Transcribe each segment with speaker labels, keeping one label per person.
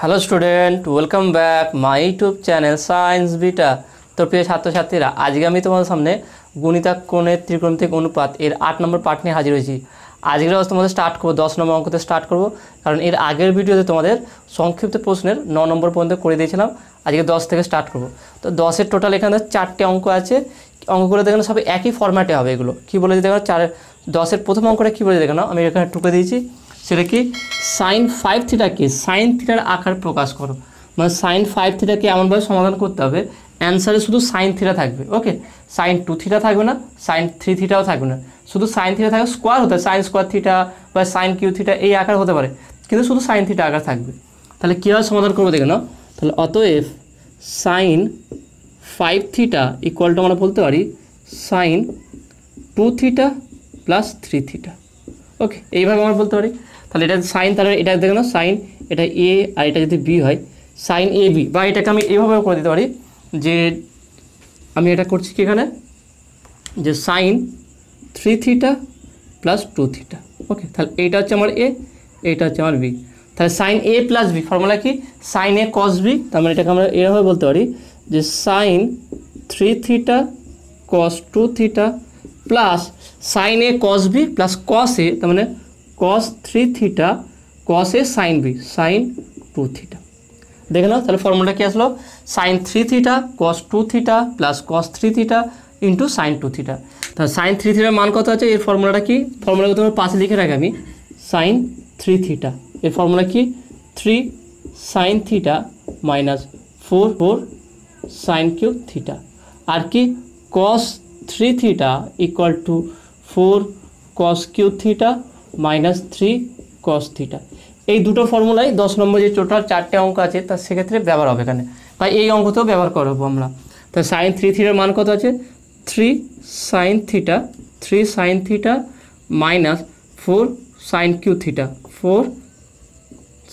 Speaker 1: Hello student, welcome back my YouTube channel science beta. তো প্রিয় ছাত্রছাত্রীরা, আজকে আমি তোমাদের সামনে গুণিতাক্ষণের ত্রিকোণমিতিক অনুপাত এর 8 নম্বর পার্ট নিয়ে হাজির হয়েছি। আজকের তোমাদের স্টার্ট করবো 10 নম্বর অঙ্কতে স্টার্ট করব, কারণ এর আগের ভিডিওতে তোমাদের সংক্ষিপ্ত প্রশ্নের 9 নম্বর পর্যন্ত করে দিয়েছিলাম। আজকে 10 থেকে স্টার্ট করব। তো 10-এর টোটাল এখানে 4টে অঙ্ক আছে। অঙ্কগুলো দেখেন সব একই ফরম্যাটে হবে। এগুলো কী বলে দেখো, 10-এর প্রথম অঙ্কটা কী বলে দেখো না, আমি এখানে টুকে দিয়েছি। সেটা কি, সাইন 5 থিটাকে সাইন থিটার আকার প্রকাশ করো। মানে সাইন 5 থিটাকে এমনভাবে সমাধান করতে হবে অ্যান্সারে শুধু সাইন থিটা থাকবে। ওকে, সাইন 2 থিটা থাকবে না, সাইন 3 থিটাও থাকবে না, শুধু সাইন থিটা থাকবে। স্কোয়ার হতে সাইন স্কোয়ার থিটা বা সাইন কিউ থিটা এই আকার হতে পারে, কিন্তু শুধু সাইন থিটা আকার থাকবে। তাহলে কীভাবে সমাধান করবো দেখে নাও। তাহলে অতএব সাইন 5 থিটা ইকুয়াল টু আমরা বলতে পারি সাইন 2 থিটা প্লাস 3 থিটা। ওকে, এইভাবে আমরা বলতে পারি। তাহলে এটা সাইন, তাহলে এটা দেখে নাও সাইন, এটা এ আর এটা যদি বি হয় সাইন এ বি, বা এটাকে আমি এইভাবে করে দিতে পারি যে আমি এটা করছি কি এখানে যে sine 3 theta plus 2 theta. Okay, তাহলে এইটা হচ্ছে আমার এ, এইটা হচ্ছে আমার বি। তাহলে sine a plus b formula কি, সাইন এ কস বি। তার মানে এটাকে আমরা এভাবে বলতে পারি যে sine 3 theta cos 2 theta plus sine a cos b plus cos a, তার মানে cos 3 theta cos a sine b sine 2 theta. দেখে নাও তাহলে ফর্মুলাটা কী আসলো, sine 3 theta cos 2 theta plus cos 3 theta into sine 2 theta. তাহলে সাইন 3 থিটার মান কত আছে, এর ফর্মুলাটা কি, ফর্মুলাকে তোমার পাশে লিখে রাখি আমি, সাইন 3 থিটা এর ফর্মুলা কি 3 sine theta minus 4 sine cube theta. আর কি cos 3 theta equal to 4 cos cube theta minus 3 cos theta. এই দুটো ফর্মুলাই 10 নম্বর যে টোটাল 4টে অঙ্ক আছে তার সেক্ষেত্রে ব্যবহার হবে এখানে, বা এই অঙ্কতেও ব্যবহার করবো আমরা। তো সাইন 3 থিটার মান কত আছে, 3 sine theta minus 4 sine cube theta, 4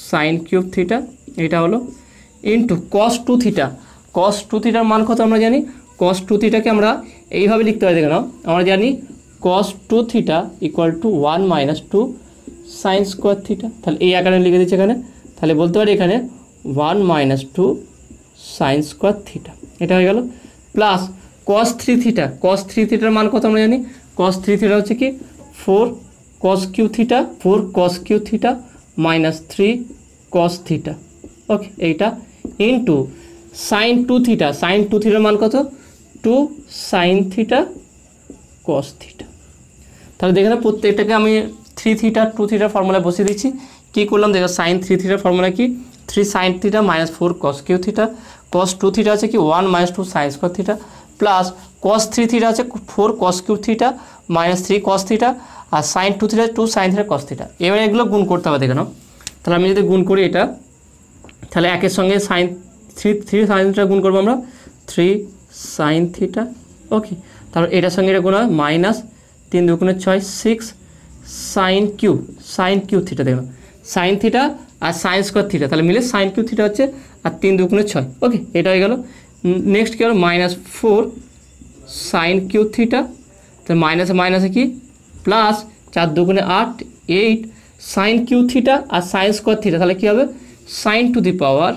Speaker 1: sine cube theta, এটা হলো ইন্টু কস 2 থিটা। কস 2 থিটার মান কত আমরা জানি, কস 2 থিটাকে আমরা এইভাবে লিখতে পারি। দেখে নাও, আমরা জানি cos 2 theta equal to 1 minus 2 sine square theta. তাহলে এই আকারে লিখে দিচ্ছি এখানে। তাহলে বলতে পারি এখানে 1 মাইনাস 2 সাইন স্কোয়ার থিটা, এটা হয়ে গেল। প্লাস cos 3 থিটা, cos 3 থিটার মান কত আমরা জানি, cos 3 থিটা হচ্ছে কি 4 cos cube theta, 4 cos cube theta minus 3 cos theta. Okay, এইটা ইন্টু সাইন 2 থিটা, সাইন 2 থিটার মান কত 2 সাইন থিটা cos থিটা। তাহলে দেখে না প্রত্যেকটাকে আমি 3 থিটা 2 থিটার ফর্মুলায় বসিয়ে দিচ্ছি। কী করলাম দেখো, সাইন 3 থিটার ফর্মুলা কি 3 sine theta minus 4 cos cube theta, cos 2 theta আছে কি 1 minus 2 sine square theta, plus cos 3 theta আছে 4 cos cube theta minus 3 cos theta, আর sine 2 theta 2 sine theta cos theta. এবারে এগুলো গুণ করতে হবে দেখে নাও। তাহলে আমি যদি গুণ করি এটা, তাহলে একের সঙ্গে সাইন 3 সাইন থিটা গুণ করবো আমরা 3 সাইন থিটা। ওকে, তারপর এটার সঙ্গে এটা গুণ হয় মাইনাস 3 দুগুণে 6 6 সাইন কিউ থিটা। দেখুন সাইন থিটা আর সাইন স্কোয়ার থিটা, তাহলে মিলে সাইন কিউ থিটা হচ্ছে, আর 3 দুগুণে 6। ওকে, এটা হয়ে গেল। নেক্সট কী হলো, মাইনাস 4 সাইন কিউ থিটা, তাহলে মাইনাসে কি প্লাস 4 দুগুণে 8 8 সাইন কিউ থিটা আর সাইন স্কোয়ার থিটা, তাহলে কী হবে sine to the power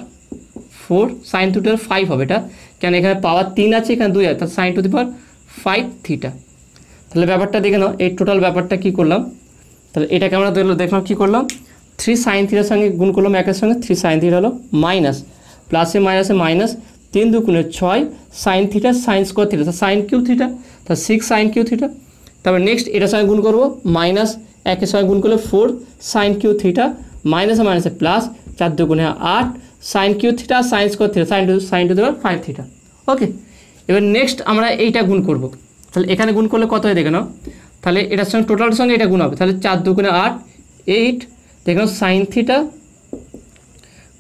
Speaker 1: 4 sine to the power 5 হবে এটা, কেন এখানে পাওয়ার 3 আছে, এখানে 2 আছে, তাহলে sine to the power 5 theta. তাহলে ব্যাপারটা দেখে নাও, এই টোটাল ব্যাপারটা কী করলাম, তাহলে এটাকে আমরা দেখলাম কী করলাম, 3 সাইন থিটার সঙ্গে গুণ করলাম একের সঙ্গে, 3 সাইন থিটা হলো মাইনাস প্লাসে মাইনাসে মাইনাস 3 দুগুণে 6 sine theta sine square theta, sine cube theta, তাহলে 6 সাইন কিউ থিটা। তারপর নেক্সট এটার সঙ্গে গুণ করবো, মাইনাস একের সঙ্গে গুণ করলে 4 সাইন কিউ থিটা মাইনাসে মাইনাসে প্লাস 4 দুগুণে 8 sine cube theta sine square theta sine to the power 5 theta. Okay, এবার নেক্সট আমরা এইটা গুণ করবো। তাহলে এখানে গুণ করলে কত হয় দেখে নাও, তাহলে এটার সঙ্গে টোটালের সঙ্গে এটা গুণ হবে, তাহলে 4 দুগুণে 8 8 দেখে নাও sine theta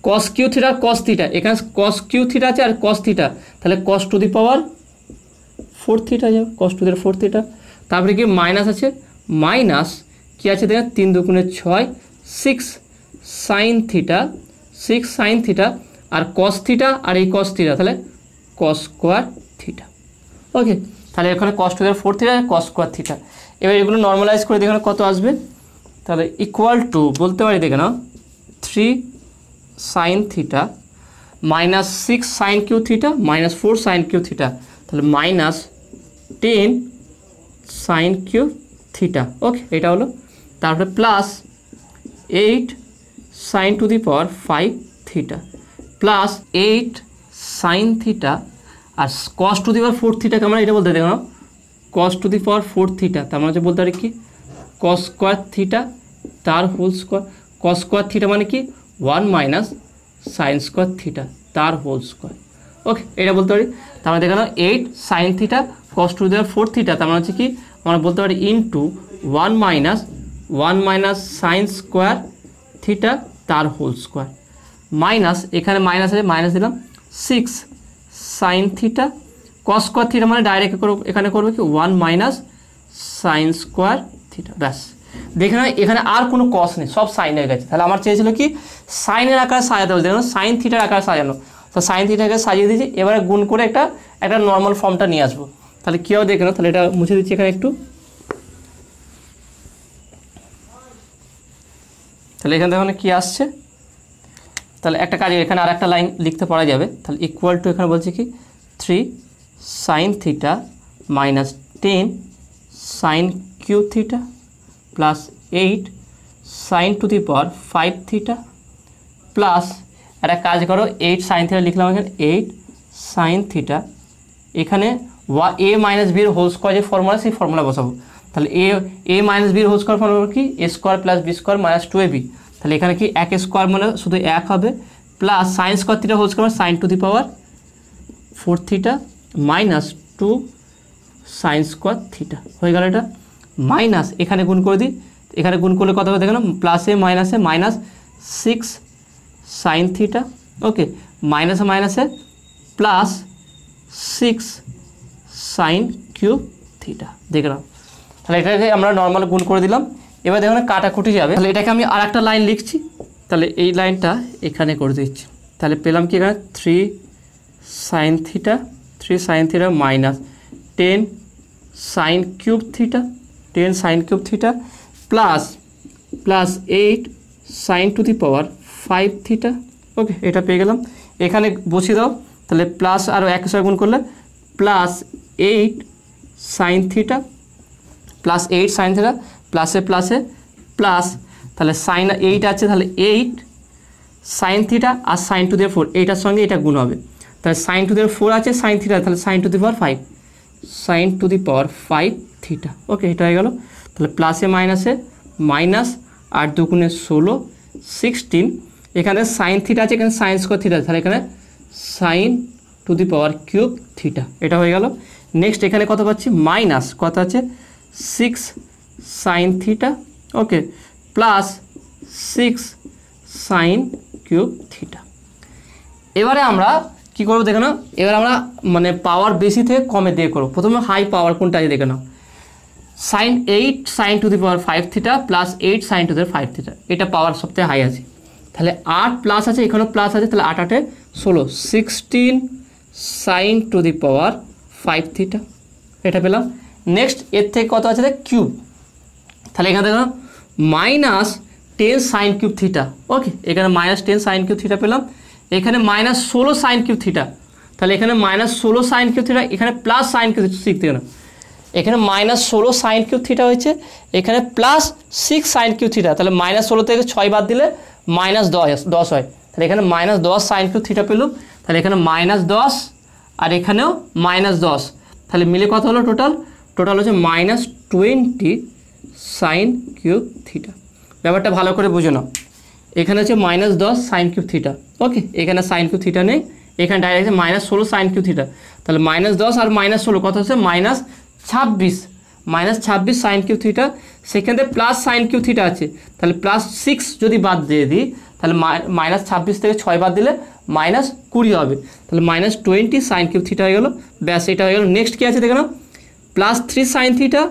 Speaker 1: cos cube theta cos theta, এখানে কস কিউ থিটা আছে আর কস থিটা, তাহলে কস টু দি পাওয়ার 4 থিটা যাবে, কস টু দি পাওয়ার 4 থিটা। তারপরে কি মাইনাস আছে, মাইনাস কী আছে দেখেন 3 দুগুণে 6 6 সাইন থিটা আর কস থিটা আর এই কস থিটা, তাহলে কস স্কোয়ার থিটা। ওকে, তাহলে এখানে cos to the power 4 theta cos square theta. এবার এগুলো নর্মালাইজ করে দেখে কত আসবে, তাহলে ইকুয়াল টু বলতে পারি দেখে নাও 3 sine theta minus 6 sine cube theta minus 4 sine cube theta, তাহলে minus 10 sine cube theta. Okay, এটা হলো। তারপরে plus 8 sine to the power 5 theta plus 8 sine theta, আর কস টু দি পাওয়ার 4 থিটাকে আমরা এটা বলতে দেখো কস টু দি পাওয়ার 4 থিটা, তার মানে হচ্ছে বলতে পারি কি কস স্কোয়ার থিটা তার whole square. Cos square theta মানে কি 1 মাইনাস সাইন স্কোয়ার থিটা তার হোল স্কোয়ার। ওকে, এটা বলতে পারি। তার মানে দেখো 8 sine theta cos to the power 4 theta, তার মানে হচ্ছে কি আমরা বলতে পারি into 1 minus sine square theta তার হোল স্কোয়ার মাইনাস, এখানে মাইনাস আছে মাইনাস দিলাম 6 sine theta cos square theta মানে ডাইরেক্ট এখানে করবে কি 1 মাইনাস সাইন স্কোয়ার থিটা। ব্যাস, দেখে না এখানে আর কোনো কস নেই, সব সাইন হয়ে গেছে। তাহলে আমার চেয়েছিল কি সাইনের আকারে সাজাতে হবে, দেখুন সাইন থিটার আকারে সাজানো, তো সাইন থিটাকে সাজিয়ে দিয়েছি। এবারে গুণ করে একটা নর্মাল ফর্মটা নিয়ে আসবো। তাহলে কী হবে দেখে নাও, তাহলে এটা মুছে দিচ্ছি এখানে একটু। তাহলে এখানে দেখুন কী আসছে, তাহলে একটা কাজ এখানে আর একটা লাইন লিখতে পারা যাবে। তাহলে ইকুয়াল টু এখানে বলছি কি 3 sine theta minus 10 sine cube theta plus 8 sine to the power 5 theta plus একটা কাজ করো 8 সাইন থিটা লিখলাম এখানে 8 সাইন থিটা, এখানে এ মাইনাস বির হোল স্কোয়ার যে ফর্মুলা সেই ফর্মুলা বসাবো। তাহলে এ মাইনাস বির হোল স্কোয়ার ফর্মুলা কি a square plus B square minus 2ab, তাহলে এখানে কি 1 স্কোয়ার মানে শুধু 1 হবে plus sine square theta whole square sine to the power 4 theta minus 2 sine square theta হয়ে গেল। এটা মাইনাস এখানে গুণ করে দিই, এখানে গুণ করলে কত হবে দেখেন প্লাসে মাইনাস 6 সাইন থিটা, ওকে মাইনাসে প্লাস 6 সাইন কিউব থিটা দেখলাম। তাহলে এটাকে আমরা নর্মাল গুণ করে দিলাম। এবার দেখুন কাটাকুটি যাবে, তাহলে এটাকে আমি আর একটা লাইন লিখছি, তাহলে এই লাইনটা এখানে করে দিচ্ছি। তাহলে পেলাম কি এখানে 3 sine theta minus 10 sine cube theta plus 8 sine to the power 5 theta. Okay, এটা পেয়ে গেলাম। এখানে বসিয়ে দাও, তাহলে প্লাস আরও 1 সঙ্গে গুণ করলে প্লাস 8 সাইন থিটা প্লাসে প্লাস, তাহলে সাইন 8 আছে, তাহলে 8 সাইন থিটা আর সাইন টু দি পাওয়ার 4 এইটার সঙ্গে এটা গুণ হবে, তাহলে সাইন টু দি পাওয়ার 4 আছে সাইন থিটা, তাহলে sine to the power 5 theta. Okay, এটা হয়ে গেল। তাহলে প্লাসে মাইনাস 8 দুগুণে 16 16, এখানে সাইন থিটা আছে এখানে সাইন স্কোয়ার থিটা আছে, তাহলে এখানে sine to the power cube theta, এটা হয়ে গেল। নেক্সট এখানে কত পাচ্ছি মাইনাস কত আছে 6 সাইন থিটা, ওকে প্লাস 6 সাইন কিউব থিটা। এবারে আমরা কি করবো দেখে নাও, এবার আমরা মানে পাওয়ার বেশি থেকে কমে দিয়ে করবো। প্রথমে হাই পাওয়ার কোনটা আছে দেখে নাও, sine 8 sine to the power 5 theta plus 8 sine to the power 5 theta, এটা পাওয়ার সবথেকে হাই আছে। তাহলে 8 প্লাস আছে এখানেও প্লাস আছে, তাহলে 8 8 16 16 sine to the power 5 theta, এটা পেলাম। নেক্সট এর থেকে কত আছে কিউব, তাহলে এখানে দেখো মাইনাস 10 সাইন কিউব থিটা, ওকে এখানে মাইনাস 10 সাইন কিউব থিটা পেলাম। এখানে মাইনাস 16 সাইন কিউব থিটা, তাহলে এখানে মাইনাস 16 সাইন কিউব থিটা, এখানে প্লাস সাইন কিউব শিখতে গেলাম, এখানে মাইনাস 16 সাইন কিউব থিটা হয়েছে, এখানে প্লাস 6 সাইন কিউব থিটা, তাহলে মাইনাস 16 থেকে 6 বাদ দিলে মাইনাস 10 হয়, তাহলে এখানে মাইনাস 10 সাইন কিউব থিটা পেলাম। তাহলে এখানে মাইনাস 10 আর এখানেও মাইনাস 10, তাহলে মিলে কত হলো টোটাল হচ্ছে মাইনাস 20 সাইন কিউব থিটা। ব্যাপারটা ভালো করে বুঝে নাও, এখানে হচ্ছে মাইনাস 10 সাইন কিউব থিটা, ওকে এখানে সাইন কিউব থিটা নেই, এখানে direct minus 16 sign cube theta, তাহলে মাইনাস 10 আর মাইনাস 16 কত হচ্ছে মাইনাস 26 সাইন কিউব থিটা, সেখানে প্লাস সাইন কিউব থিটা আছে, তাহলে প্লাস 6 যদি বাদ দিয়ে দিই তাহলে মাইনাস 26 থেকে 6 বাদ দিলে মাইনাস 20 হবে, তাহলে মাইনাস 20 সাইন কিউব থিটা হয়ে গেলো। ব্যাস, এটা হয়ে গেল। নেক্সট কী আছে দেখে নাও, plus 3 sine theta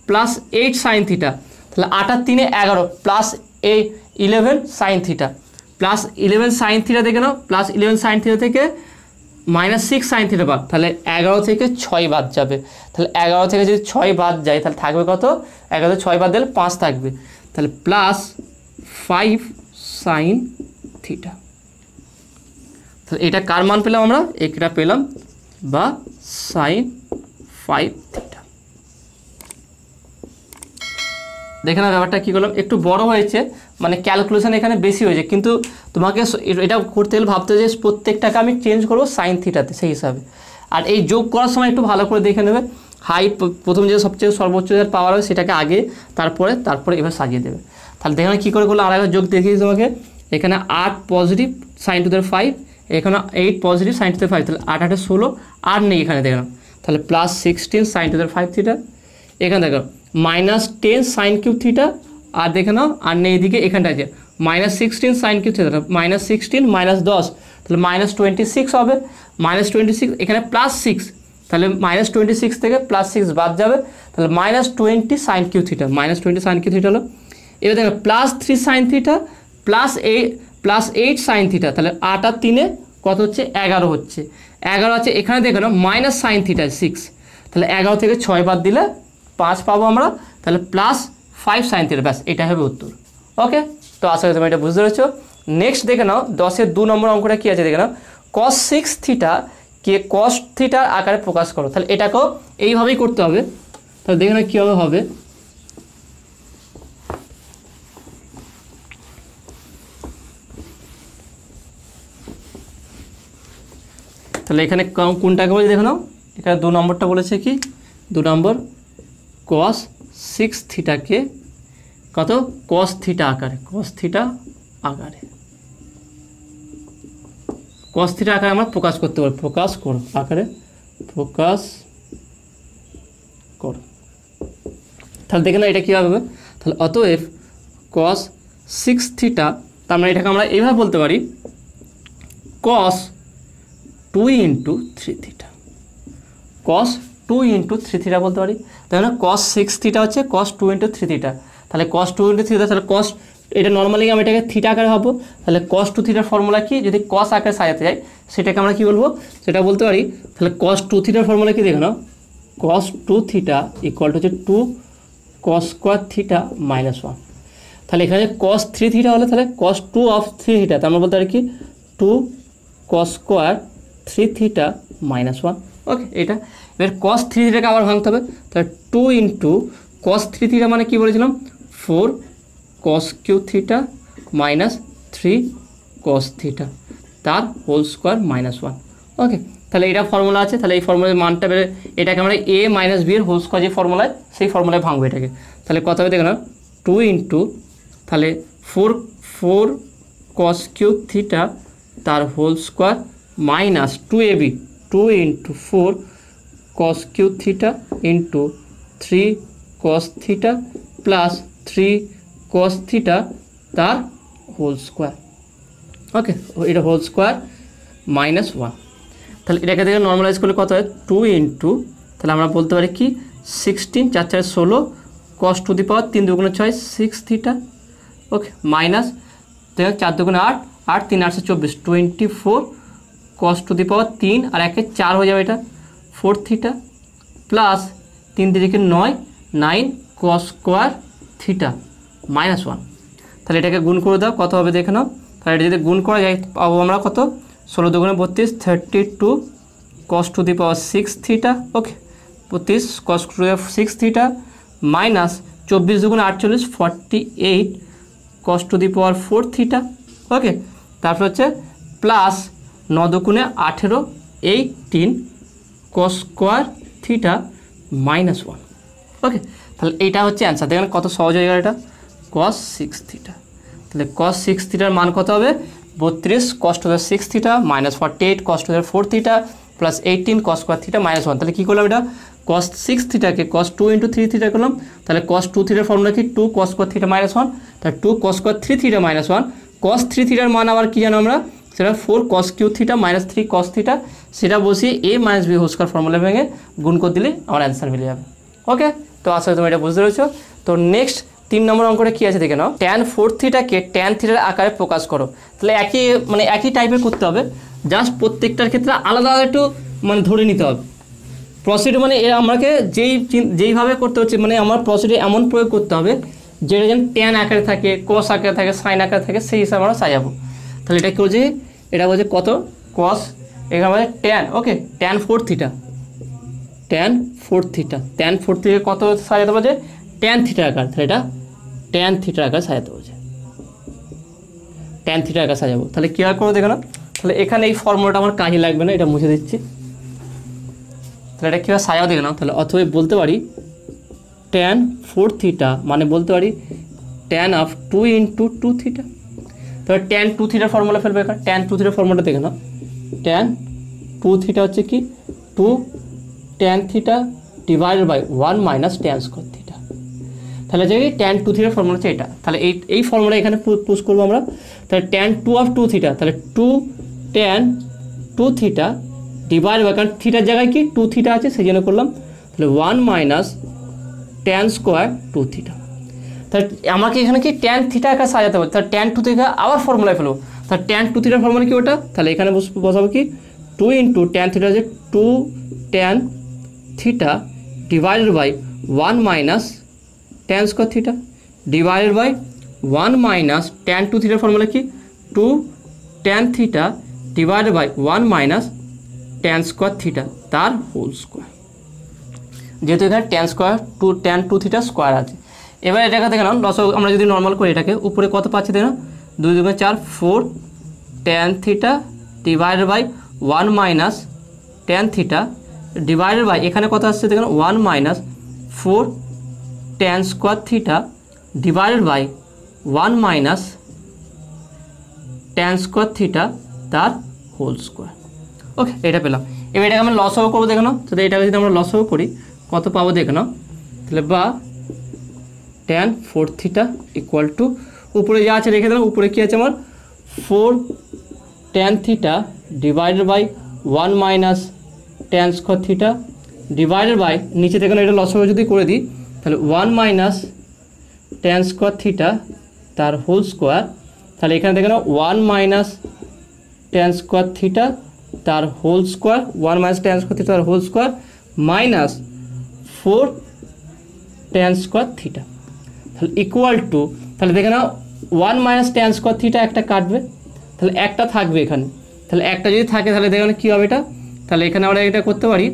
Speaker 1: plus 8 sine theta, তাহলে 8 আর 3 11 plus 11 sine theta plus 11 sine theta দেখে নাও, প্লাস 11 সাইন থিটা থেকে মাইনাস 6 সাইন থিটা বাদ, তাহলে 11 থেকে 6 বাদ যাবে, তাহলে 11 থেকে যদি 6 বাদ যায় তাহলে থাকবে কত, 11 থেকে 6 বাদ দিলে 5 থাকবে, তাহলে প্লাস 5 সাইন থিটা। তাহলে এটা কার মান পেলাম আমরা, এটা পেলাম বা সাইন 5 থিটা। দেখে না ব্যাপারটা কী করলাম, একটু বড় হয়েছে, মানে ক্যালকুলেশন এখানে বেশি হয়েছে, কিন্তু তোমাকে এটা করতে গেলে ভাবতে যে প্রত্যেকটাকে আমি চেঞ্জ করবো সাইন থিটাতে সেই হিসাবে। আর এই যোগ করার সময় একটু ভালো করে দেখে নেবে, হাইট প্রথম যে সবচেয়ে সর্বোচ্চ পাওয়ার হয় সেটাকে আগে, তারপরে এবার সাজিয়ে দেবে। তাহলে দেখে কী করে করলো, আর একবার যোগ দেখিয়েছি তোমাকে, এখানে 8 পজিটিভ সাইন টু দ্য 5, এখানে 8 পজিটিভ সাইন টু দ্য 5, তাহলে 8 8 16, আর নেই এখানে দেখলাম, তাহলে plus 16 sine to the 5 theta, এখানে দেখো -10 সাইন কিউব থিটা, আর দেখে নাও আর নেই এদিকে এখানটা আছে -16 সাইন কিউব থিটা, -16 -10, তাহলে -26 হবে, -26 এখানে +6, তাহলে -26 থেকে +6 বাদ যাবে, তাহলে -20 sign cube theta, -20 sign cube theta হলো। এবার দেখো +3 সাইন থিটা +8 সাইন থিটা, তাহলে 8 আর 3 কত হচ্ছে 11 হচ্ছে, 11 আছে, এখানে দেখো না মাইনাস সাইন থিটা 6, তাহলে 11 থেকে 6 বাদ দিলে 5 পাবো আমরা, তাহলে +5 সাইন থিটা, ব্যাস এটা হবে উত্তর। ওকে, তো আশা করি তুমি এটা বুঝতে পেরেছো। নেক্সট দেখে নাও 10-এর 2 নম্বর অঙ্কটা কী আছে দেখে নাও, cos 6 থিটা কে cos থিটার আকারে প্রকাশ করো। তাহলে এটাকেও এইভাবেই করতে হবে, তাহলে দেখে নাও কীভাবে হবে। তাহলে এখানে কোনটাকে বলে দেখে নাও, এখানে 2 নম্বরটা বলেছে কি, 2 নম্বর cos 6 থিটাকে কত cos থিটা আকারে, cos থিটা আকারে আমরা প্রকাশ করতে পারি, প্রকাশ করো আকারে প্রকাশ করো। তাহলে দেখে না এটা কী হবে, তাহলে অতএব cos 6 থিটা, তার মানে এটাকে আমরা এইভাবে বলতে পারি cos 2 × 3 থিটা, cos 2 × 3 থিটা বলতে পারি। তাহলে cos 6 থিটা হচ্ছে cos 2 × 3 থিটা, তাহলে cos 2 × 3 থিটা, তাহলে cos এটা নর্মালি আমি এটাকে থিটা আকারে ভাববো, তাহলে cos 2 থিটার ফর্মুলা কি, যদি cos আকারে সাজাতে যাই সেটাকে আমরা কি বলবো, সেটা বলতে পারি, তাহলে cos 2 থিটার ফর্মুলা কি দেখে নাও, cos 2 থিটা ইকুয়াল টু হচ্ছে 2 cos স্কোয়ার থিটা -1, তাহলে এখানে cos 3 থিটা হলে তাহলে cos 2 of 3 থিটা, তার আমরা বলতে পারি কি 2 cos স্কোয়ার 3 থিটা -1। ওকে, এটা এবার cos 3 থিটাকে আবার ভাঙতে হবে, তাহলে 2 × cos 3 থিটা মানে কি বলেছিলাম 4 cos cube theta -3 cos theta তার হোল স্কোয়ার -1। ওকে, তাহলে এটা ফর্মুলা আছে, তাহলে এই ফর্মুলার মানটা বেড়ে এটাকে আমরা a - b এর হোল স্কোয়ার যে ফর্মুলায় সেই ফর্মুলায় ভাঙবো এটাকে, তাহলে কত হবে দেখো না 2 × তাহলে 4 cos কিউব থিটা তার whole square -2ab 2 × 4 cos cube theta × 3 cos theta +3 cos theta তার হোল স্কোয়ার। ওকে, এটা হোল স্কোয়ার -1, তাহলে এটাকে দেখে নর্মালাইজ করলে কত হয় 2 × তাহলে আমরা বলতে পারি কি 16 4 4 16 cos to the power 3 2 6 6 theta. Okay, minus দেখো 4 2 8 8 3 8 24 24 cos টু দি পাওয়ার 3 আর 1 4 হয়ে যাবে এটা 4 theta plus 3 3 9 9 cos square theta -1। তাহলে এটাকে গুণ করে দাও কত হবে দেখে নাও, তাহলে এটা যদি গুণ করা যায় পাবো আমরা কত 16 2 32 32 cos to the power 6 theta. Okay, 32 cos to the power 6 theta minus 24 2 48 48 cos to the power 4 theta. Okay, তারপর হচ্ছে plus 9 2 18 18 cos square theta -1। Okay, তাহলে এইটা হচ্ছে অ্যান্সার, দেখেন কত সহজ হয়ে গেল এটা cos 6 থিটা। তাহলে cos 6 থিটার মান কত হবে 32 cos to the 6 theta -48 cos to the 4 theta plus 18 cos square theta -1। তাহলে কী করলাম এটা cos 6 থিটাকে cos 2 × 3 থিটা করলাম, তাহলে cos 2 থিটার ফর্মুলা কি 2 cos স্কোয়ার থিটা -1, তাহলে 2 cos স্কোয়ার 3 থিটা -1 cos 3 থিটার মান আবার কী জানো আমরা সেটা 4 cos cube theta -3 cos theta, সেটা বসিয়ে a - b whole square formula ভেঙে গুণ করে দিলে আমার অ্যান্সার মিলে যাবে। ওকে, তো আসলে তুমি এটা বুঝতে পেরেছো। তো নেক্সট 3 নম্বর অঙ্কটা কী আছে দেখে নাও, tan 4 থিটাকে tan থিটার আকারে প্রকাশ করো। তাহলে একই টাইপের করতে হবে, জাস্ট প্রত্যেকটার ক্ষেত্রে আলাদা আলাদা একটু ধরে নিতে হবে প্রসিডিউর, আমাকে যেইভাবে করতে হচ্ছে আমার প্রসিডিউর এমন প্রয়োগ করতে হবে যেটা যেন ট্যান আকারে থাকে, কস আকারে থাকে, সাইন আকারে থাকে, সেই হিসাবে আমরা সাজাবো। তাহলে এটা কি বলছে, এটা বলছে কত কস এখানে আমাদের tan, okay tan 4 theta, tan 4 theta, tan 4 theta কত সাজাতে বলছে ট্যান থিটার আকার, তাহলে এটা ট্যান থিটার আকার সাজাতে বলছে, ট্যান থিটার আকার সাজাবো। তাহলে কী আর করবো দেখো না, তাহলে এখানে এই ফর্মুলাটা আমার কাজে লাগবে না, এটা মুছে দিচ্ছি। তাহলে এটা কীভাবে সাজাবো দেখে নাও। তাহলে অথবা বলতে পারি ট্যান 4 থিটা মানে বলতে পারি ট্যান অফ 2 ইন্টু 2 থিটা। তাহলে ট্যান 2 থিটার ফর্মুলা ফেলবে এখানে, ট্যান 2 থিটার ফর্মুলাটা দেখে নাও। ট্যান 2 থিটা হচ্ছে কি 2 tan theta divided by 1 minus tan square theta. তাহলে যে ট্যান 2 থিটার ফর্মুলা হচ্ছে এটা। তাহলে এই ফর্মুলা এখানে পুশ করবো আমরা। তাহলে ট্যান 2 অফ 2 থিটা, তাহলে 2 ট্যান 2 থিটা ডিভাইড বাই, কারণ থিটার জায়গায় কি 2 থিটা আছে সেই জন্য করলাম, তাহলে 1 মাইনাস ট্যান স্কোয়ার 2 থিটা। তাহলে আমাকে এখানে কি ট্যান থিটা আকার সাজাতে হবে, তাহলে ট্যান 2 থিটা আবার ফর্মুলায় ফেলবো। তাহলে ট্যান 2 থিটার ফর্মুলা কি ওটা, তাহলে এখানে বসাবো কি 2 ইন্টু ট্যান থিটা আছে 2 tan theta divided by 1 minus tan square theta divided by 1 minus tan 2 থিটার ফর্মুলা কি 2 tan theta divided by 1 minus tan square theta তার হোল স্কোয়ার। যেহেতু এখানে ট্যান 2 থিটা স্কোয়ার আছে। এবার এটাকে দেখে নাও লসও আমরা যদি নর্মাল করি এটাকে, উপরে কত পাচ্ছি দেখো 2 2 4 4 tan theta divided by 1 minus tan theta divided by এখানে কত আসছে দেখুন 1 minus 4 tan square theta divided by 1 minus tan square theta তার হোল স্কোয়ার। ওকে এটা পেলাম। এবার এটাকে আমরা লসও করবো দেখে নাও। তাহলে এটাকে যদি আমরা লসও করি কত পাবো দেখে নাও। তাহলে বা ট্যান 4 থিটা ইকুয়াল টু উপরে যা আছে রেখে দিলাম, উপরে কী আছে আমার 4 tan theta divided by 1 minus tan square theta divided by নিচে থেকে এটা লসও যদি করে দিই তাহলে 1 মাইনাস ট্যান স্কোয়ার থিটা তার হোল স্কোয়ার। তাহলে এখানে দেখে নাও 1 মাইনাস ট্যান স্কোয়ার থিটা তার whole square, 1 minus tan square theta তার whole square minus 4 tan square theta. তাহলে ইকুয়াল টু, তাহলে দেখে নাও 1 মাইনাস ট্যান স্কোয়ার থিটা একটা কাটবে, তাহলে একটা থাকবে এখানে। তাহলে একটা যদি থাকে তাহলে দেখেন কী হবে এটা, তাহলে এখানে আমরা এটা করতে পারি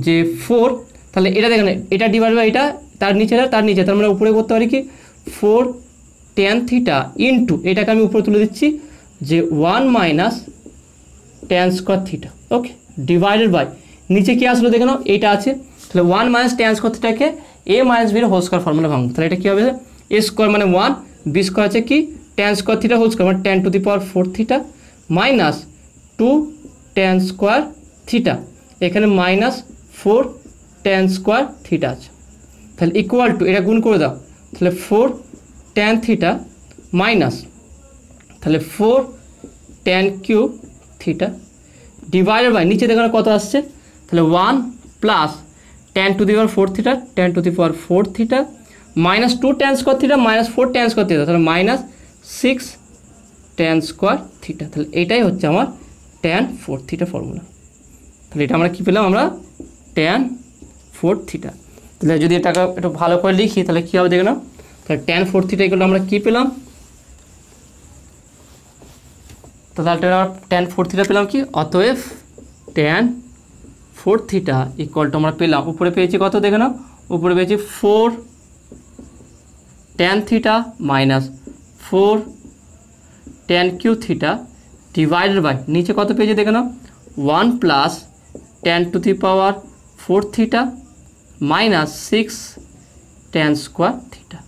Speaker 1: যে 4, তাহলে এটা দেখেন এটা ডিভাইড বাই এটা তার নিচে তার নিচে, তার মানে উপরে করতে পারি কি 4 ট্যান থিটা ইন্টু এটাকে আমি উপরে তুলে দিচ্ছি যে 1 minus tan square theta, okay divided by নিচে কী আসলো দেখে নাও এইটা আছে। তাহলে 1 মাইনাস ট্যান স্কোয়ার থিটাকে a মাইনাস b এর হোল স্কোয়ার ফর্মুলা ভাঙবো। তাহলে এটা কী হবে a স্কোয়ার মানে 1, b স্কোয়ার আছে কি tan square theta whole square মানে tan to the power 4 theta minus 2 tan square theta, এখানে মাইনাস 4 ট্যান স্কোয়ার থিটা আছে। তাহলে ইকুয়াল টু এটা গুণ করে দাও, তাহলে 4 ট্যান থিটা মাইনাস তাহলে 4 tan cube theta divided by নিচে দেখো কত আসছে, তাহলে 1 plus tan to the power 4 theta tan to the power 4 theta minus 2 tan square theta minus 4 tan square theta, তাহলে মাইনাস 6 ট্যান স্কোয়ার থিটা। তাহলে এটাই হচ্ছে আমার ট্যান 4 থিটা ফর্মুলা। তাহলে এটা আমরা কী পেলাম, আমরা ট্যান 4 থিটা। তাহলে যদি এটাকে একটু ভালো করে লিখি তাহলে কী হবে দেখে নাও। তাহলে ট্যান 4 থিটা এগুলো আমরা কী পেলাম, তাহলে ট্যান 4 থিটা পেলাম কি, অতএব ট্যান 4 থিটা ইকুয়াল টু আমরা পেলাম উপরে পেয়েছি কত দেখে নাও, উপরে পেয়েছি 4 tan theta minus 4 tan cube theta divided by নিচে কত পেয়েছি দেখে নাও 1 plus tan to the power 4 theta minus 6 tan square theta.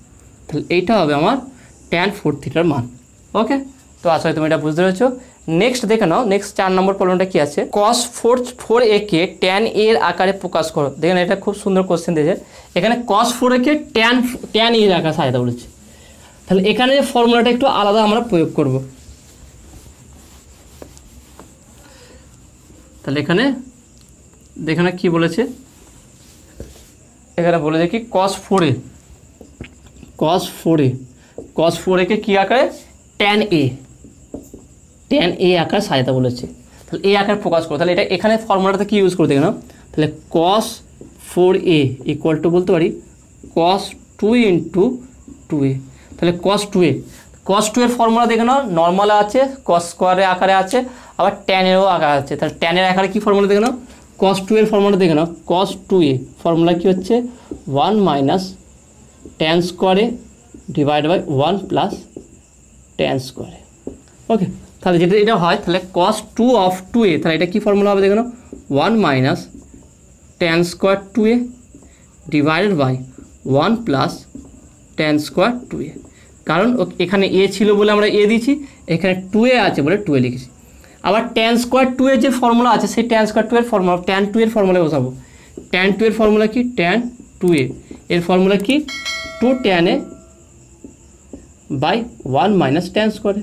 Speaker 1: তাহলে এইটা হবে আমার ট্যান 4 থিটার মান। ওকে, তো আসলে তুমি এটা বুঝতে পেরেছো। নেক্সট দেখে নাও, নেক্সট 4 নম্বর প্রবলেমটা কি আছে, cos 4a কে ট্যান এর আকারে প্রকাশ করো। দেখেন এটা খুব সুন্দর কোশ্চেন দিয়েছে, এখানে cos 4a কে ট্যান এর আকারে সাজাতে বলেছে। তাহলে এখানে যে ফর্মুলাটা একটু আলাদা আমরা প্রয়োগ করব। তাহলে এখানে দেখেন কি বলেছে, এখানে বলেছে কি cos 4a কে কি আকারে ট্যান এ আকার সাজাতে বলেছে। তাহলে এই আকার প্রকাশ করো। তাহলে এটা এখানে ফর্মুলাটা কি ইউজ করে দেখে নাও, তাহলে cos 4a ইকুয়াল টু বলতে পারি cos 2 ইন্টু 2a। তাহলে cos cos 2 এর ফর্মুলা দেখে নাও, নর্মাল আছে, cos স্কোয়ারের আকারে আছে, আবার tan এরও আকারে আছে। তাহলে tan এর আকারে কি ফর্মুলা দেখে নাও, cos 2 এর ফর্মুলা দেখে নাও, cos 2a ফর্মুলা কি হচ্ছে 1 মাইনাস tan স্কোয়ারে ডিভাইড বাই 1 প্লাস tan স্কোয়ারে। ওকে, তাহলে যেটা এটা হয় তাহলে cos 2 অফ 2a, তাহলে এটা কি ফর্মুলা হবে দেখে নাও 1 minus tan square 2a divided by 1 plus tan square 2a। কারণ এখানে a ছিল বলে আমরা a দিয়েছি, এখানে 2a আছে বলে 2a লিখেছি। আবার tan স্কোয়ার 2 এর যে ফর্মুলা আছে সেই tan স্কোয়ার 2 এর ফর্মুলা tan 2 এর ফর্মুলা বসাবো। tan 2 এর ফর্মুলা কি, tan 2a এর ফর্মুলা কি 2 tan a by 1 minus tan স্কোয়ারে।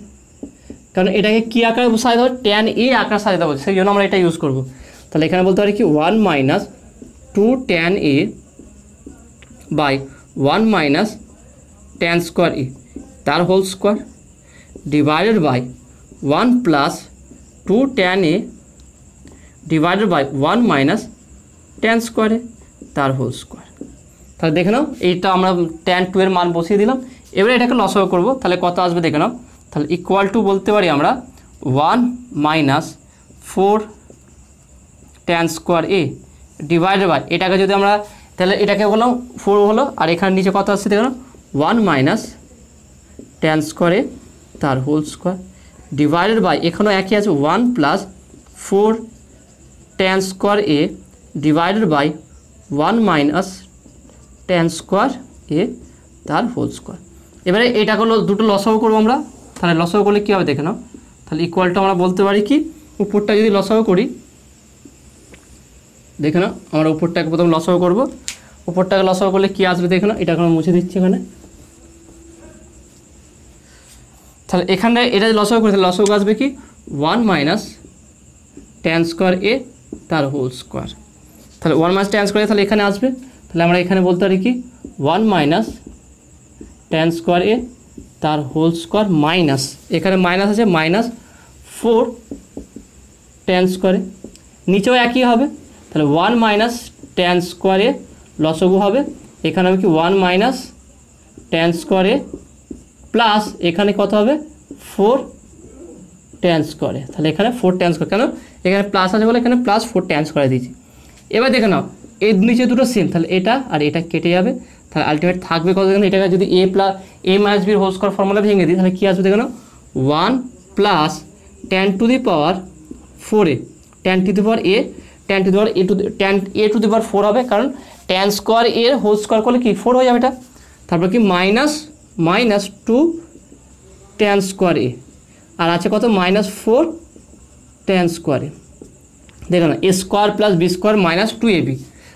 Speaker 1: কারণ এটাকে কি আকারে বসাই দেবো, tan a আকারে সাজিয়ে দেবো, সেই জন্য আমরা এটা ইউজ করব। তাহলে এখানে বলতে পারি কি 1 minus 2 tan a by 1 minus tan square a তার whole square divided by 1 plus 2 tan a divided by 1 minus tan স্কোয়ারে তার হোল স্কোয়ার। তাহলে দেখে নাও এইটা আমরা tan 2 এর মান বসিয়ে দিলাম। এবারে এটাকে লসাগু করব, তাহলে কত আসবে দেখে নাও। তাহলে ইকুয়াল টু বলতে পারি আমরা 1 minus 4 tan square a divided by, এটাকে যদি আমরা তাহলে এটাকে বললাম 4 হলো, আর এখানে নিচে কত আসছে দেখো 1 মাইনাস tan স্কোয়ার a তার হোল স্কোয়ার ডিভাইডেড বাই, এখানেও একই আছে 1 plus 4 tan square a divided by 1 minus tan square a তার হোল স্কোয়ার। এবারে এটাকে দুটো লসাগু করবো আমরা, তাহলে লসাগু করলে কী হবে দেখে নাও। তাহলে ইকুয়ালটা আমরা বলতে পারি কি, উপরটা যদি লসাগু করি দেখে নাও, আমরা উপরটাকে প্রথম লসাগু করব, উপরটাকে লসাগু করলে কী আসবে দেখে নাও। এটাকে আমরা মুছে দিচ্ছি এখানে। তাহলে এখানে এটা যদি লসাগু করি তাহলে লসাগু আসবে কি 1 মাইনাস tan স্কোয়ার a তার হোল স্কোয়ার। তাহলে 1 মাইনাস tan স্কোয়ার তাহলে এখানে আসবে, তাহলে আমরা এখানে বলতে পারি কি 1 মাইনাস tan স্কোয়ার a তার হোল স্কোয়ার মাইনাস, এখানে মাইনাস আছে মাইনাস 4 tan স্কোয়ারে, নিচেও একই হবে। তাহলে 1 মাইনাস tan স্কোয়ারে লসাগু হবে, এখানে হবে কি 1 মাইনাস tan স্কোয়ারে প্লাস এখানে কত হবে 4 tan স্কোয়ারে। তাহলে এখানে 4 tan স্কোয়ার, কেন এখানে প্লাস আছে বলে এখানে প্লাস 4 tan স্কোয়ারে দিয়েছি। এবার দেখে নাও এই নিচে দুটো সেম, তাহলে এটা আর এটা কেটে যাবে, তাহলে আলটিমেট থাকবে কত দেখেন। এটাকে যদি a প্লাস a মাইনাস বির হোল স্কোয়ার ফর্মুলা ভেঙে দিই তাহলে কী আসবে দেখে নাও 1 plus tan to the power 4a, tan to the power a, tan to the power tan a to the power 4 হবে, কারণ tan স্কোয়ার এর হোল স্কোয়ার করলে কি 4 হয়ে যাবে এটা। তারপর কি মাইনাস 2 tan স্কোয়ার a, আর আছে কত মাইনাস 4 tan স্কোয়ার a। দেখো না a square plus B square minus 2ab,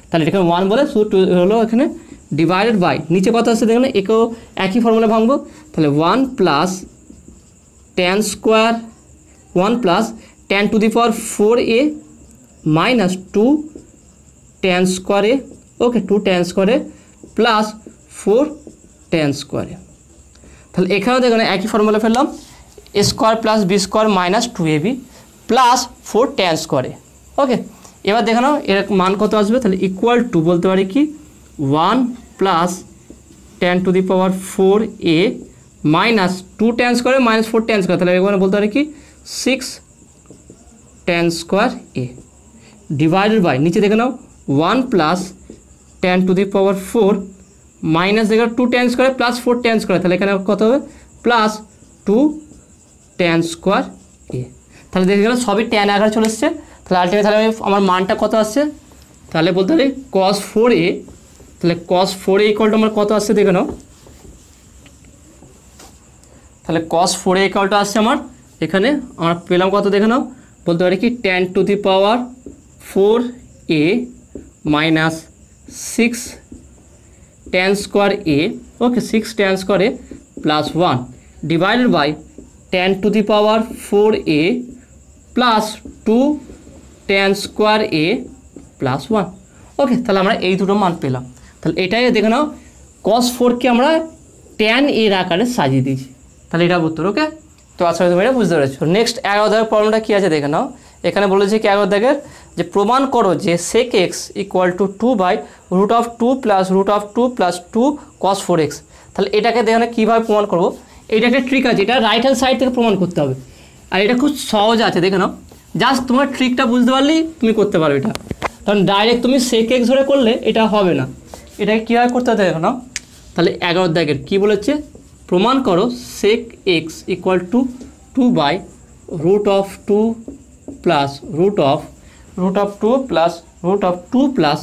Speaker 1: তাহলে এখানে 1 বলে শুধু 2 হলো এখানে ডিভাইডেড বাই, নিচে কত আসছে দেখো না, একেও একই ফর্মুলা ভাঙবো। তাহলে 1 plus tan square 1 plus tan to the power 4a minus 2 tan square a, okay 2 tan square a plus 4 tan square a। তাহলে এখানেও দেখো না একই ফর্মুলা ফেললাম, a square plus B square minus 2ab plus 4 tan square a। Okay, এবার দেখো নাও এর মান কত আসবে, তাহলে ইকুয়াল টু বলতে পারি কি 1 plus tan to the power 4a minus 2 tan স্কোয়ারে মাইনাস 4 tan স্কোয়ার, তাহলে এখানে বলতে পারি কি 6 tan square a divided by, নিচে দেখে নাও 1 plus tan to the power 4 minus দেখো 2 tan স্কোয়ারে প্লাস 4 tan স্কোয়ার, তাহলে এখানে কত হবে প্লাস 2 tan স্কোয়ার a। তাহলে দেখে গেল সবই tan আকারে চলে এসছে। তাহলে আলটিমেট তাহলে আমার মানটা কত আসছে, তাহলে বলতে পারি cos 4a, তাহলে cos 4a ইকুয়াল টু আমার কত আসছে দেখে নাও। তাহলে cos 4a ইকুয়াল টু আসছে আমার এখানে আমরা পেলাম কত দেখে নাও, বলতে পারি কি tan to the power 4a minus 6 tan square a, okay 6 tan square a plus 1 divided by tan to the power 4a plus 2 tan square a plus 1। Okay, তাহলে আমরা এই দুটো মান পেলাম। তাহলে এটাই দেখে নাও cos 4কে আমরা tan এর আকারে সাজিয়ে দিয়েছি, তাহলে এটা উত্তর। ওকে, তো আশা করি তুমি এটা বুঝতে পেরেছো। নেক্সট 11 দাগের প্রবলেমটা কী আছে দেখে নাও। এখানে বলেছে কি 11 দাগের যে প্রমাণ করো যে sec x equal to 2/√2 plus √2 plus 2 cos 4x। তাহলে এটাকে দেখে কীভাবে প্রমাণ করবো, এইটা একটা ট্রিক আছে, এটা রাইট হ্যান্ড সাইড থেকে প্রমাণ করতে হবে। আর এটা খুব সহজ আছে, দেখে নাও, জাস্ট তোমার ট্রিকটা বুঝতে পারলেই তুমি করতে পারো এটা। কারণ ডাইরেক্ট তুমি সেক এক্স ধরে করলে এটা হবে না, এটাকে কীভাবে করতে হবে দেখো নাও। তাহলে 11 দাগের কী বলেছে, প্রমাণ করো sec x equal to 2/√2 plus √2 plus √2 plus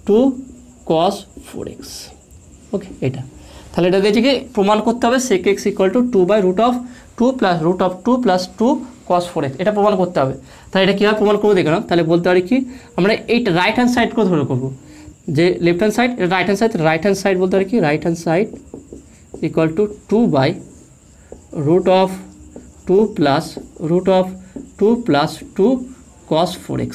Speaker 1: 2 cos 4x। Okay, এটা তাহলে এটা দিয়েছে কি প্রমাণ করতে হবে sec x equal to 2/√2 plus √2 plus 2 cos 4x, এটা প্রমাণ করতে হবে। তাহলে এটা কীভাবে প্রমাণ করবো দেখে নাও। তাহলে বলতে পারি কি আমরা এইটা রাইট হ্যান্ড সাইড করে ধরে করবো, যে লেফট হ্যান্ড সাইড এটা রাইট হ্যান্ড সাইড বলতে পারি কি right hand side equal to 2/√2 plus √2 plus 2 cos 4x।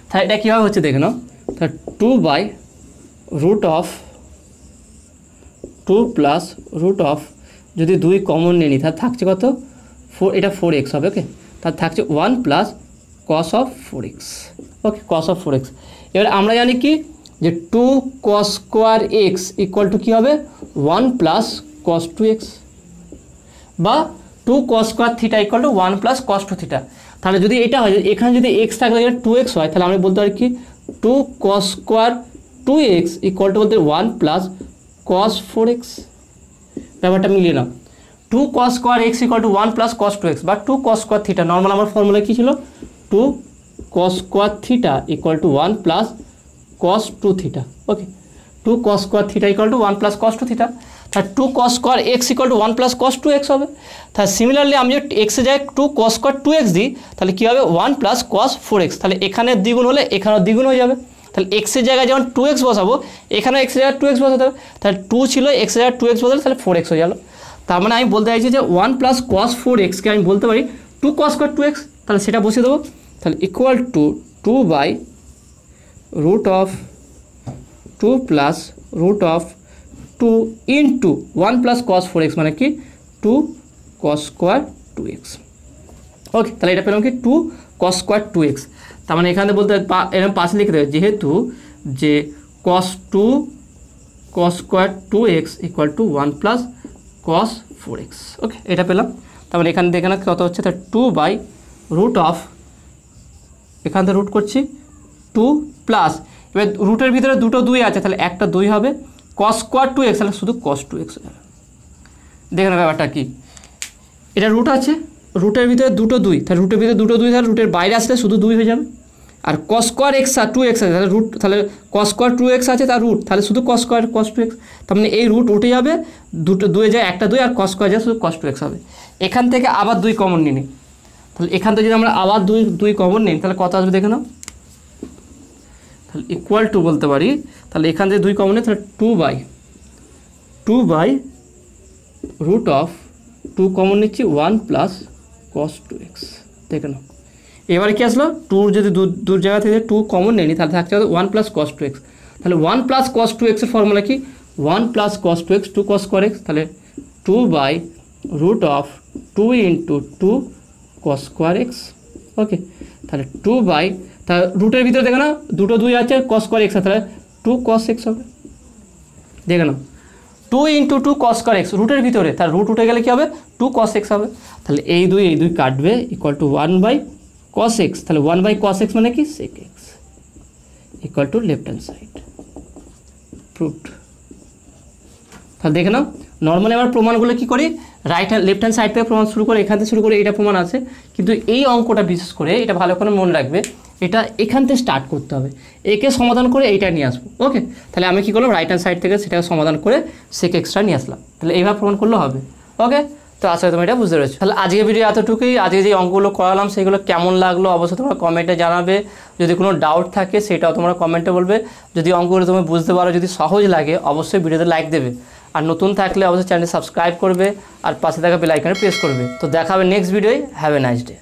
Speaker 1: তাহলে এটা কীভাবে হচ্ছে দেখে নাও। তাহলে 2/√2 প্লাস √, যদি 2 কমন নিয়ে নিই তাহলে থাকছে কত 4, এটা 4x হবে। ওকে, তার থাকছে 1 plus cos of 4x। Okay, cos of 4x। এবার আমরা জানি কি যে 2 cos square x equal to কী হবে 1 প্লাস cos 2x, বা 2 cos square theta equal to 1 plus cos 2 theta. তাহলে যদি এটা হয়, এখানে যদি এক্স থাকলে 2x হয়, তাহলে আমরা বলতে পারি কি 2 cos square 2x equal to বলতে 1 প্লাস cos 4x। ব্যাপারটা মিলিয়ে নাও, 2 cos square x equal to 1 plus cos 2x বা 2 cos স্কোয়ার থিটা। নর্মাল আমার ফর্মুলা কী ছিল 2 cos square theta equal to 1 plus cos 2 theta. Okay, 2 cos square theta equal to 1 plus cos 2 theta. তাহলে 2 cos square x equal to 1 plus cos 2x হবে। তাহলে similarly আমি যদি এক্সে যাই 2 cos square 2x দিই, তাহলে কী হবে 1 প্লাস cos 4x। তাহলে এখানে দ্বিগুণ হলে এখানেও দ্বিগুণ হয়ে যাবে। তাহলে এক্সের জায়গায় যেমন 2x বসাবো, এখানেও এক্সের জায়গায় 2x বসাতে হবে। তাহলে 2 ছিল এক্সের জায়গায় 2x বসালে তাহলে 4x হয়ে গেল। তার মানে আমি বলতে চাইছি যে 1 প্লাস cos 4xকে আমি বলতে পারি 2 cos স্কোয়ার 2x। তাহলে সেটা বসিয়ে দেবো। তাহলে equal to 2/√2 plus √2 into 1 plus cos 4x মানে কি 2 cos স্কোয়ার 2x। ওকে, তাহলে এটা পেলাম কি 2 cos স্কোয়ার 2x। তার মানে এখানে বলতে এরকম পাশে লিখে দেবে, যেহেতু যে cos square 2x equal to 1 plus cos 4x। Okay, এটা পেলাম। তার মানে এখানে দেখে না কত হচ্ছে, তার 2/√, এখান থেকে রুট করছি 2 প্লাস, এবার রুটের ভিতরে দুটো 2 আছে, তাহলে একটা 2 হবে, cos স্কোয়ার 2x তাহলে শুধু cos 2x হয়ে যাবে। দেখে না ব্যাপারটা কি, এটা রুট আছে, রুটের ভিতরে দুটো 2, তাহলে রুটের ভিতরে দুটো 2 তাহলে রুটের বাইরে আসলে শুধু 2 হয়ে যাবে। আর cos স্কোয়ার x আর 2x আছে, তাহলে রুট, তাহলে cos স্কোয়ার 2x আছে তার রুট, তাহলে শুধু cos স্কোয়ার cos 2x। তার মানে এই রুট উঠে যাবে, দুটো 2 যায় একটা 2, আর cos স্কোয়ার যায় শুধু cos 2x হবে। এখান থেকে আবার 2 কমন নিই, তাহলে এখান থেকে যদি আমরা আবার 2 কমন নিই তাহলে কত আসবে দেখে নাও। তাহলে ইকুয়াল টু বলতে পারি, তাহলে এখান থেকে 2 কমন নিই, তাহলে 2/√2 কমন নিচ্ছি 1 প্লাস cos 2x। দেখে নাও, এবারে কি আসলো 2 যদি দূর জায়গা থেকে 2 কমন নেই তাহলে থাকছে 1 প্লাস cos 2x। তাহলে 1 প্লাস cos 2x এর ফর্মুলা কি 1 plus cos 2x 2 cos square x, তাহলে 2/√2 ইন্টু 2 cos স্কোয়ার x। ওকে, তাহলে তাহলে রুটের ভিতরে দেখে না দুটো 2 আছে, cos স্কোয়ার x, তাহলে 2 cos x হবে। দেখে নাও 2 ইন্টু 2 cos স্কোয়ার x রুটের ভিতরে, তার রুট উঠে গেলে কী হবে 2 cos x হবে। তাহলে এই 2 কাটবে, ইকুয়াল টু 1/cos x। তাহলে 1/cos x মানে কি sec x equal to left hand side proved. তাহলে দেখে নাও, নর্মালি আমার প্রমাণগুলো কী করি লেফট হ্যান্ড সাইড থেকে প্রমাণ শুরু করে, এখান থেকে শুরু করে এটা প্রমাণ আছে, কিন্তু এই অঙ্কটা বিশেষ করে এটা ভালো করে মনে রাখবে, এটা এখান থেকে স্টার্ট করতে হবে, একে সমাধান করে এইটা নিয়ে আসবো। ওকে, তাহলে আমি কী করলাম রাইট হ্যান্ড সাইড থেকে সেটাকে সমাধান করে সেক এক্সট্রা নিয়ে আসলাম। তাহলে এইভাবে প্রমাণ করলেও হবে। ওকে, তো আসলে তুমি এটা বুঝতে পেরেছো। তাহলে আজকে ভিডিও এতটুকুই। আজকে যে অঙ্কগুলো করালাম সেগুলো কেমন লাগলো অবশ্যই তোমরা কমেন্টে জানাবে। যদি কোনো ডাউট থাকে সেটাও তোমরা কমেন্টে বলবে। যদি অঙ্কগুলো তুমি বুঝতে পারো, যদি সহজ লাগে অবশ্যই ভিডিওতে লাইক দেবে, আর নতুন থাকলে অবশ্যই চ্যানেল সাবস্ক্রাইব করবে আর পাশে থাকা বেল আইকনে প্রেস করবে। তো দেখা হবে নেক্সট ভিডিওয়। Have a nice day.